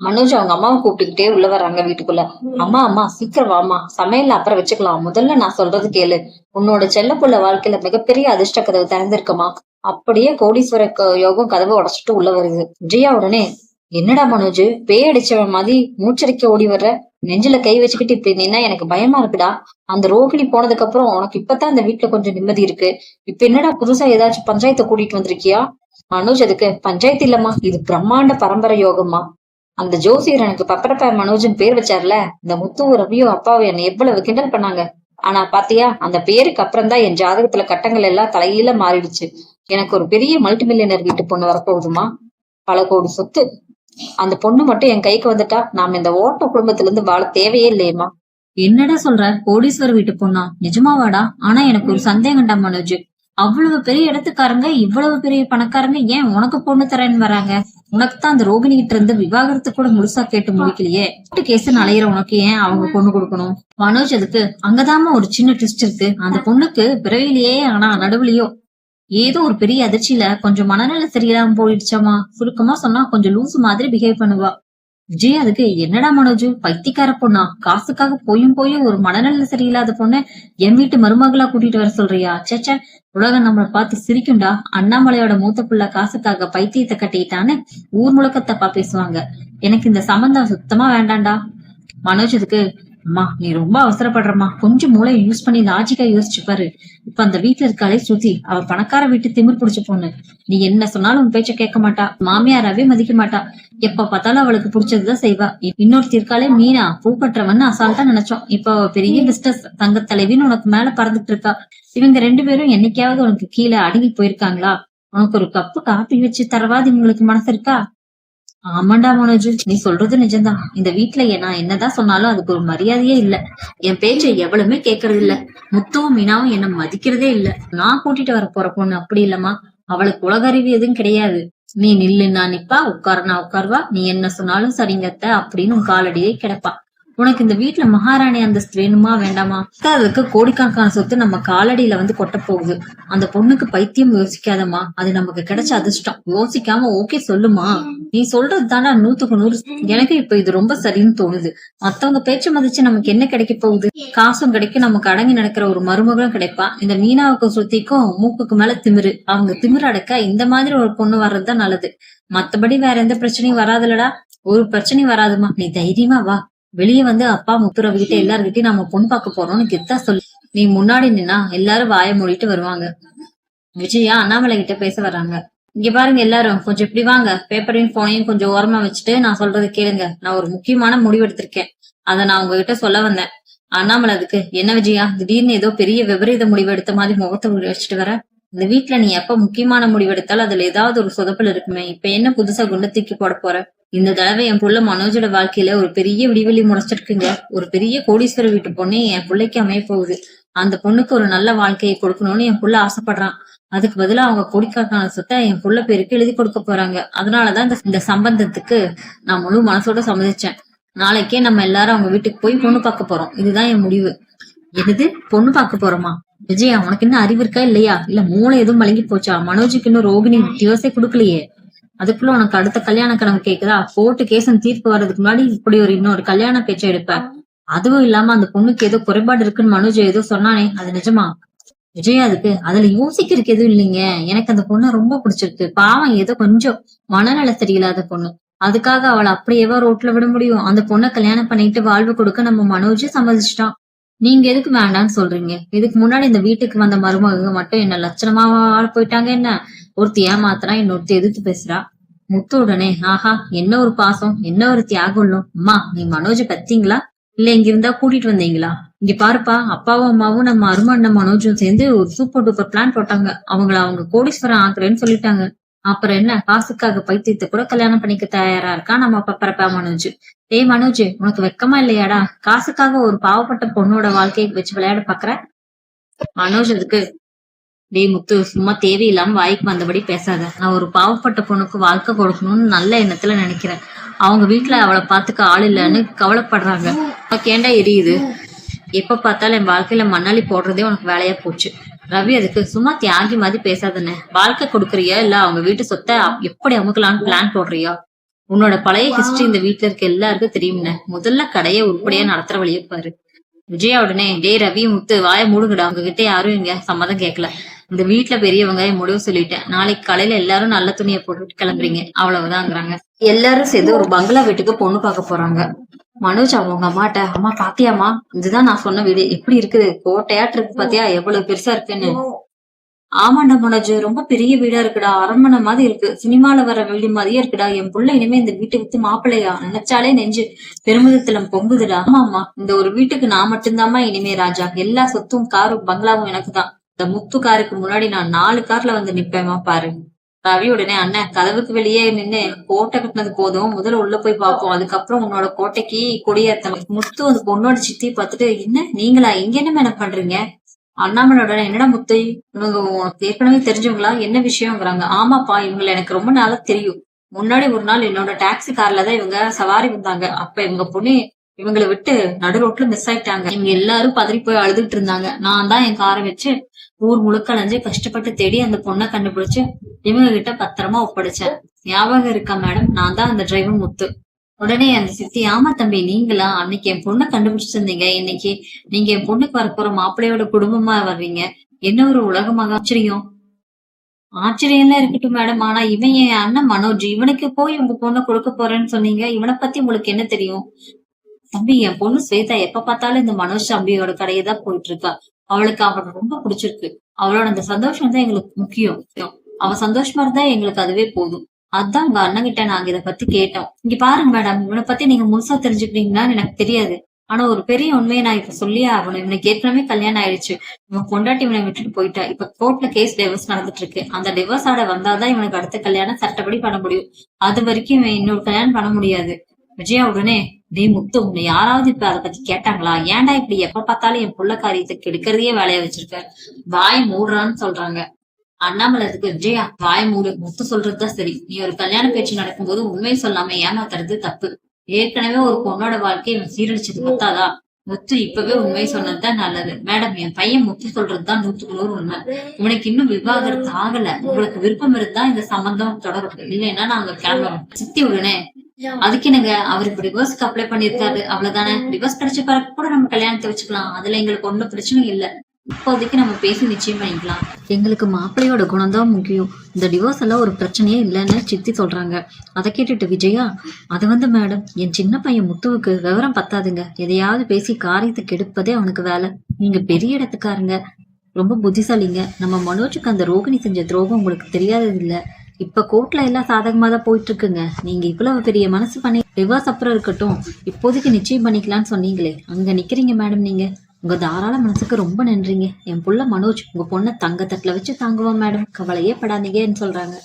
மனோஜ் அவங்க அம்மாவை கூப்பிட்டுக்கிட்டே உள்ள வர்றாங்க வீட்டுக்குள்ள. அம்மா அம்மா சீக்கிரம் வாமா, சமையல்ல அப்புறம் வச்சுக்கலாம், முதல்ல நான் சொல்றது கேளு. உன்னோட செல்ல புள்ள வாழ்க்கையில மிகப்பெரிய அதிர்ஷ்ட கதவு திறந்திருக்குமா. அப்படியே கோடீஸ்வர யோகம் கதவை உடைச்சிட்டு உள்ள வருது. விஜயா உடனே, என்னடா மனோஜ், பேய் அடிச்சவன் மாதிரி மூச்சரிக்க ஓடி வர்ற, நெஞ்சில கை வச்சுக்கிட்டு இப்படி நின்னா எனக்கு பயமா இருக்குடா. அந்த ரோகிணி போனதுக்கு அப்புறம் உனக்கு இப்பதான் இந்த வீட்டுல கொஞ்சம் நிம்மதி இருக்கு. இப்ப என்னடா புதுசா ஏதாச்சும் பஞ்சாயத்தை கூட்டிட்டு வந்திருக்கியா? மனோஜ் அதுக்கு, பஞ்சாயத்து இல்லம்மா, இது பிரம்மாண்ட பரம்பரை யோகம்மா. அந்த ஜோசியர் எனக்கு பப்பரப்ப மனோஜன் பேர் வச்சார்ல, இந்த முத்து ரவியும் அப்பாவும் என்னை எவ்வளவு கிண்டல் பண்ணாங்க. ஆனா பாத்தியா, அந்த பேருக்கு அப்புறம் தான் என் ஜாதகத்துல கட்டங்கள் எல்லாம் தலையில மாறிடுச்சு. எனக்கு ஒரு பெரிய மல்டி மில்லியனர் வீட்டு பொண்ணு வரப்போகுதுமா, பல கோடி சொத்து. அந்த பொண்ணு மட்டும் என் கைக்கு வந்துட்டா நாம இந்த ஓட்ட குடும்பத்துல இருந்து வாழ தேவையே இல்லையேமா. என்னடா சொல்ற, கோடீஸ்வர வீட்டு பொண்ணா? நிஜமாவாடா? ஆனா எனக்கு ஒரு சந்தேகம்டா மனோஜ், அவ்வளவு பெரிய இடத்துக்காரங்க இவ்வளவு பெரிய பணக்காரங்க ஏன் உனக்கு பொண்ணு தரேன்னு வராங்க? உனக்கு தான் அந்த ரோகிணி கிட்ட இருந்து விவாகரத்து கூட முழுசா கேட்டு முடிக்கலையே, கேஸ் அலையிற உனக்கு ஏன் அவங்க பொண்ணு கொடுக்கணும்? மனோஜ் அதுக்கு, அங்கதாம ஒரு சின்ன ட்விஸ்ட் இருக்கு. அந்த பொண்ணுக்கு பிறவிலேயே ஆனா நடுவுலயோ ஏதோ ஒரு பெரிய அதிர்ச்சியில கொஞ்சம் மனநல சரியில்லாம போயிடுச்சாமா. சுருக்கமா சொன்னா கொஞ்சம் லூசு மாதிரி பிஹேவ் பண்ணுவா. விஜய் அதுக்கு, என்னடா மனோஜ், பைத்தியக்கார பொண்ணா? காசுக்காக போயும் ஒரு மனநல சரியில்லாத பொண்ணு என் வீட்டு மருமகளா கூட்டிட்டு வர சொல்றியா? சேச்ச, உலகம் நம்மள பார்த்து சிரிக்கும்டா. அண்ணாமலையோட மூத்த புள்ள காசுக்காக பைத்தியத்தை கட்டிட்டான்னு ஊர் முழுக்க தப்பா பேசுவாங்க. எனக்கு இந்த சம்பந்தம் சுத்தமா வேண்டாம்டா. மனோஜ் அதுக்கு, அம்மா நீ ரொம்ப அவசரப்படுறமா, கொஞ்சம் மூளை யூஸ் பண்ணி லாஜிக்கா யோசிச்சு பாரு. இப்ப அந்த வீட்டுல இருக்காளே ஸ்ருதி, அவ பணக்கார வீட்டு திமிர் பிடிச்ச பொண்ணு. நீ என்ன சொன்னாலும் உன் பேச்ச கேட்க மாட்டா, மாமியாராவே மதிக்க மாட்டா. எப்ப பார்த்தாலும் அவளுக்கு பிடிச்சதுதான் செய்வா. இன்னொருத்தி இருக்காளே மீனா, பூ கட்டுறவன்னு அசால்ட்டா நினைச்சோம். இப்ப அவ பெரிய பிசினஸ் தங்க தலைவின்னு உனக்கு மேல பறந்துட்டு இருக்கா. இவங்க 2 பேரும் என்னைக்காவது உனக்கு கீழே அடங்கி போயிருக்காங்களா? உனக்கு ஒரு கப்பு காப்பி வச்சு தரவாது இவங்களுக்கு மனசு இருக்கா? ஆமாண்டா மனோஜ், நீ சொல்றது நிஜம்தான். இந்த வீட்டுல நான் என்னதான் சொன்னாலும் அதுக்கு ஒரு மரியாதையே இல்ல. என் பேச்சை எவ்வளவுமே கேக்குறது இல்ல. முத்துவும் மீனாவும் என்ன மதிக்கிறதே இல்ல. நான் கூட்டிட்டு வர போற பொண்ணு அப்படி இல்லம்மா. அவளுக்கு உலக அறிவு எதுவும் கிடையாது. நீ நில்லுன்னா நிப்பா, உட்காருனா உட்காருவா, நீ என்ன சொன்னாலும் சரிங்கத்த அப்படின்னு உன் காலடியே கிடப்பா. உனக்கு இந்த வீட்டுல மகாராணி அந்தஸ்து வேணுமா வேண்டாமா? அதுக்கு கோடிக்கணக்கான சொத்து நம்ம காலடியில வந்து கொட்ட போகுது. அந்த பொண்ணுக்கு பைத்தியம் யோசிக்காதமா, அது நமக்கு கிடைச்ச அதிர்ஷ்டம். யோசிக்காம ஓகே சொல்லுமா. நீ சொல்றது தானே 100க்கு 100. எனக்கு இப்ப இது ரொம்ப சரின்னு தோணுது. மத்தவங்க பேச்சு மதிச்சு நமக்கு என்ன கிடைக்க போகுது? காசும் கிடைக்கும், நமக்கு அடங்கி நடக்கிற ஒரு மருமகளும் கிடைப்பா. இந்த மீனாவுக்கும் சுத்திக்கும் மூக்குக்கு மேல திமிரு. அவங்க திமிரு அடக்க இந்த மாதிரி ஒரு பொண்ணு வர்றதுதான் நல்லது. மத்தபடி வேற எந்த பிரச்சனையும் வராதுலடா. ஒரு பிரச்சனையும் வராதுமா, நீ தைரியமா வா. வெளியே வந்து அப்பா முத்துரவிகிட்ட எல்லார்கிட்டயும் நம்ம பொண்ணு பார்க்க போறோம்னு கெத்தா சொல்லி நீ முன்னாடி நின்னா எல்லாரும் வாய மூடிட்டு வருவாங்க. விஜயா அண்ணாமலை கிட்ட பேச வர்றாங்க. இங்க பாருங்க எல்லாரும், கொஞ்சம் இப்படி வாங்க. பேப்பரையும் போனையும் கொஞ்சம் ஓரமா வச்சுட்டு நான் சொல்றது கேளுங்க. நான் ஒரு முக்கியமான முடிவு எடுத்திருக்கேன். அதை நான் உங்ககிட்ட சொல்ல வந்தேன். அண்ணாமலை அதுக்கு, என்ன விஜயா திடீர்னு ஏதோ பெரிய விபரீத முடிவு எடுத்த மாதிரி முகத்தை வச்சுட்டு வர? இந்த வீட்டுல நீ எப்ப முக்கியமான முடிவு எடுத்தாலும் அதுல ஏதாவது ஒரு சொதப்பல் இருக்குமே. இப்ப என்ன புதுசா குண்டை தூக்கி போட போற? இந்த தடவை என் புள்ள மனோஜோட வாழ்க்கையில ஒரு பெரிய விடிவெளி முளைச்சிருக்குங்க. ஒரு பெரிய கோடீஸ்வர வீட்டு பொண்ணே என் பிள்ளைக்கு அமைய போகுது. அந்த பொண்ணுக்கு ஒரு நல்ல வாழ்க்கையை கொடுக்கணும்னு என் புள்ள ஆசைப்படுறான். அதுக்கு பதிலா அவங்க கோடிக்கணக்கான சொத்தை என் புள்ள பேருக்கு எழுதி கொடுக்க போறாங்க. அதனாலதான் இந்த சம்பந்தத்துக்கு நான் முழு மனசோட சம்மதிச்சேன். நாளைக்கே நம்ம எல்லாரும் அவங்க வீட்டுக்கு போய் பொண்ணு பார்க்க போறோம். இதுதான் என் முடிவு. என்னது, பொண்ணு பார்க்க போறோமா? விஜயா உனக்கு இன்னும் அறிவு இருக்கா இல்லையா? இல்ல மூளை எதுவும் மலங்கி போச்சா? மனோஜுக்கு இன்னும் ரோகிணி டிவோர்ஸே கொடுக்கலையே. அதுக்குள்ள உனக்கு அடுத்த கல்யாண கனவு கேக்குதா? கோர்ட்டு கேசன் தீர்ப்பு வர்றதுக்கு முன்னாடி இப்படி இன்னொரு கல்யாண பேச்சை எடுப்ப. அதுவும் இல்லாம அந்த பொண்ணுக்கு ஏதோ குறைபாடு இருக்குன்னு மனோஜ் ஏதோ சொன்னானே, அது நிஜமா? விஜயா அதுக்கு, அதுல யோசிக்கிறதுக்கு எதுவும் இல்லைங்க. எனக்கு அந்த பொண்ணு ரொம்ப பிடிச்சிருக்கு. பாவம் ஏதோ கொஞ்சம் மனநல சரியில்லாத பொண்ணு. அதுக்காக அவளை அப்படியேவா ரோட்ல விட முடியும்? அந்த பொண்ணை கல்யாணம் பண்ணிட்டு வாழ்வு கொடுக்க நம்ம மனோஜ் சம்மதிச்சிட்டான். நீங்க எதுக்கு வேண்டான்னு சொல்றீங்க? இதுக்கு முன்னாடி இந்த வீட்டுக்கு வந்த மருமக மட்டும் என்ன லட்சணமா போயிட்டாங்க என்ன? ஒருத்தி ஏமாத்துறா, இன்னொருத்தி எதிர்த்து பேசுறா. முத்து உடனே, ஆஹா என்ன ஒரு பாசம், என்ன ஒரு தியாகம் உள்ளோம். அம்மா நீ மனோஜ் பத்தீங்களா? இல்ல இங்க இருந்தா கூட்டிட்டு வந்தீங்களா? இங்க பாருப்பா, அப்பாவும் அம்மாவும் நம்ம அருமண்ண மனோஜும் சேர்ந்து ஒரு சூப்பர் டூப்பர் பிளான் போட்டாங்க. அவங்க கோடீஸ்வரம் ஆக்குறேன்னு சொல்லிட்டாங்க. அப்புறம் என்ன, காசுக்காக பைத்தியத்தை கூட கல்யாணம் பண்ணிக்க தயாரா இருக்கா நம்ம பப்பரப்பா மனோஜ். ஏய் மனோஜ், உனக்கு வெக்கமா இல்லையாடா? காசுக்காக ஒரு பாவப்பட்ட பொண்ணோட வாழ்க்கையை வச்சு விளையாட பாக்குற? மனோஜ் அதுக்கு, டேய் முத்து, சும்மா தேவையில்லாம வாய்க்கு வந்தபடி பேசாத. நான் ஒரு பாவப்பட்ட பொண்ணுக்கு வாழ்க்கை கொடுக்கணும்னு நல்ல எண்ணத்துல நினைக்கிறேன். அவங்க வீட்டுல அவளை பாத்துக்க ஆள் இல்லைன்னு கவலைப்படுறாங்க. உனக்கு எரியுது? எப்ப பார்த்தாலும் என் வாழ்க்கையில மண்ணாளி போடுறதே உனக்கு வேலையா போச்சு. ரவி அதுக்கு, சும்மா தியாகி மாதிரி பேசாதானே. வாழ்க்கை கொடுக்கறியா இல்ல அவங்க வீட்டு சொத்தை எப்படி அமுக்கலான்னு பிளான் போடுறியா? உன்னோட பழைய ஹிஸ்டரி இந்த வீட்டுல இருக்க எல்லாருக்கும் தெரியும்னு முதல்ல கடையை உருப்படியா நடத்துற வழியை பாரு. விஜயா உடனே டே ரவி முத்து வாய மூடுங்கடா, உங்ககிட்ட யாரும் இங்க சம்மதம் கேட்கல. இந்த வீட்டுல பெரியவங்க முடிவு சொல்லிட்டேன். நாளைக்கு காலையில எல்லாரும் நல்ல துணியை போட்டு கிளம்புறீங்க, அவ்வளவுதாங்கிறாங்க. எல்லாரும் சேர்ந்து ஒரு பங்களா வீட்டுக்கு பொண்ணு பார்க்க போறாங்க. மனோஜ் அவங்க அம்மாட்ட, அம்மா பாத்தியாமா, இதுதான் நான் சொன்ன வீடு, எப்படி இருக்குது, கோட்டையாட்டு இருக்கு பாத்தியா, எவ்வளவு பெருசா இருக்குன்னு. ஆமாண்டா மனோஜ், ரொம்ப பெரிய வீடா இருக்குடா, அரண்மனை மாதிரி இருக்கு, சினிமால வர வீடு மாதிரியே இருக்குடா. என் புள்ள இனிமே இந்த வீட்டை வித்து மாப்பிள்ளையா, நினைச்சாலே நெஞ்சு பெருமிதத்துல பொங்குதுடா. ஆமா, இந்த ஒரு வீட்டுக்கு நான் மட்டும்தாம்மா இனிமே ராஜா, எல்லா சொத்தும் காரும் பங்களாவும் எனக்கு தான். இந்த முத்து காருக்கு முன்னாடி நான் 4 கார்ல வந்து நிப்பேமா பாரு. ரவி உடனே, அண்ணன் கதவுக்கு வெளியே நின்னு கோட்டை கட்டினது போதும், முதல்ல உள்ள போய் பார்ப்போம், அதுக்கப்புறம் உன்னோட கோட்டைக்கு கொடியேத்தலாம். முத்து அந்த பொண்ணோட சித்தி பார்த்துட்டு, என்ன நீங்களா இங்க என்ன மேடம் பண்றீங்க? அண்ணாமலையோட, என்னடா முத்து, இவங்க உனக்கு ஏற்கனவே தெரிஞ்சவங்களா, என்ன விஷயம்ங்கிறாங்க. ஆமாப்பா, இவங்களை எனக்கு ரொம்ப நாளா தெரியும். முன்னாடி ஒரு நாள் என்னோட டாக்ஸி கார்ல தான் இவங்க சவாரி வந்தாங்க. அப்ப இவங்க பொண்ணு இவங்களை விட்டு நடு ரோட்ல மிஸ் ஆயிட்டாங்க. இவங்க எல்லாரும் பதறி போய் அழுதுட்டு இருந்தாங்க. நான் தான் என் காரை வச்சு ஊர் முழுக்க அலைஞ்சு கஷ்டப்பட்டு தேடி அந்த பொண்ணை கண்டுபிடிச்சு இவங்க கிட்ட பத்திரமா ஒப்படைச்சேன். ஞாபகம் இருக்கா மேடம், நான் தான் அந்த டிரைவர் முத்து. உடனே அந்த சித்தி, ஆமா தம்பி நீங்களா, அன்னைக்கு என் பொண்ணை கண்டுபிடிச்சிருந்தீங்க, இன்னைக்கு நீங்க என் பொண்ணுக்கு வரப்போற மாப்பிள்ளையோட குடும்பமா வர்றீங்க, என்ன ஒரு உலகமாக ஆச்சரியம். ஆச்சரியம்லாம் இருக்கட்டும் மேடம், ஆனா இவன் என் அண்ணன் மனோஜ், இவனுக்கு போய் உங்க பொண்ணை கொடுக்க போறேன்னு சொன்னீங்க, இவனை பத்தி உங்களுக்கு என்ன தெரியும்? தம்பி, என் பொண்ணு ஸ்வேதா எப்ப பார்த்தாலும் இந்த மனோஜ் தம்பியோட கடையை தான் போயிட்டு இருக்கா. அவளுக்கு அவனை ரொம்ப பிடிச்சிருக்கு. அவளோட அந்த சந்தோஷம் தான் எங்களுக்கு முக்கியம். அவ சந்தோஷமா இருந்தா எங்களுக்கு அதுவே போதும். அதான் உங்க அண்ணன் கிட்ட நாங்க இதை பத்தி கேட்டோம். இங்க பாருங்க மேடம், இவனை பத்தி நீங்க முழுசா தெரிஞ்சுக்கிறீங்களான்னு எனக்கு தெரியாது. ஆனா ஒரு பெரிய உண்மையை நான் இப்ப சொல்லியே ஆகணும். இவனுக்கு ஏற்கனவே கல்யாணம் ஆயிடுச்சு. இவன் பொண்டாட்டி இவனை விட்டுட்டு போயிட்டா. இப்ப கோர்ட்ல கேஸ் டிவோர்ஸ் நடந்துட்டு இருக்கு. அந்த டிவோர்ஸ் ஆட வந்தாதான் இவனுக்கு அடுத்த கல்யாணம் சட்டப்படி பண்ண முடியும். அது வரைக்கும் இவன் இன்னொரு கல்யாணம் பண்ண முடியாது. விஜயா உடனே, டே முத்து, உன்னை யாராவது இப்ப அதை பத்தி கேட்டாங்களா? ஏன்டா இப்படி எப்ப பார்த்தாலும் என் புள்ள காரியத்தை கெடுக்கிறதையே வேலையா வச்சிருக்க, வாய மூடுறான்னு சொல்றாங்க. அண்ணாமலை அதுக்கு, விஜயா வாய மூடு, முத்து சொல்றதுதான் சரி. நீ ஒரு கல்யாண பேச்சு நடக்கும்போது உண்மை சொல்லாம ஏமாத்துறது தப்பு. ஏற்கனவே ஒரு பொண்ணோட வாழ்க்கையை இவன் சீரழிச்சது பத்தாதா? முத்து இப்பவே உண்மை சொன்னதுதான் நல்லது. மேடம், என் பையன் முத்து சொல்றதுதான் 100க்கு 100 உண்மை. இவனுக்கு இன்னும் விவாகரத்து ஆகல. உங்களுக்கு விருப்பம் இருந்தா இந்த சம்பந்தம் தொடரும், இல்லைன்னா நாங்க கிளம்புறோம். சித்தி உடனே, அதுக்கு என்னங்க, அவருக்கு டிவோர்ஸ்க்கு அப்ளை பண்ணிருக்காரு, அவ்வளவுதானே. டிவோர்ஸ் கிடைச்ச பிறகு கூட நம்ம கல்யாணத்தை வச்சுக்கலாம், அதுல எங்களுக்கு ஒன்னும் பிரச்சனை இல்ல. இப்போதைக்கு நம்ம பேசி நிச்சயம் பண்ணிக்கலாம். எங்களுக்கு மாப்பிள்ளையோட குணம் தான் முக்கியம். இந்த டிவோர்ஸ் எல்லாம் ஒரு பிரச்சனையே இல்லைன்னு சித்தி சொல்றாங்க. அதை கேட்டுட்டு விஜயா, அது மேடம், என் சின்ன பையன் முத்துவுக்கு விவரம் பத்தாதுங்க. எதையாவது பேசி காரியத்தை கெடுப்பதே அவனுக்கு வேலை. நீங்க பெரிய இடத்துக்காருங்க, ரொம்ப புத்திசாலிங்க. நம்ம மனோஜுக்கு அந்த ரோகிணி செஞ்ச துரோகம் உங்களுக்கு தெரியாதது இல்ல. இப்ப கோர்ட்ல எல்லாம் சாதகமா தான் போயிட்டு இருக்குங்க. நீங்க இவ்வளவு பெரிய மனசு பண்ணி டிவோர்ஸ் அப்புறம் இருக்கட்டும், இப்போதைக்கு நிச்சயம் பண்ணிக்கலாம்னு சொன்னீங்களே, அங்க நிக்கிறீங்க மேடம். நீங்க உங்க தாராள மனசுக்கு ரொம்ப நன்றிங்க. என் புள்ள மனோஜ் உங்க பொண்ணை தங்க தட்டுல வச்சு தாங்குவோம் மேடம், கவலையே படாதீங்கன்னு சொல்றாங்க.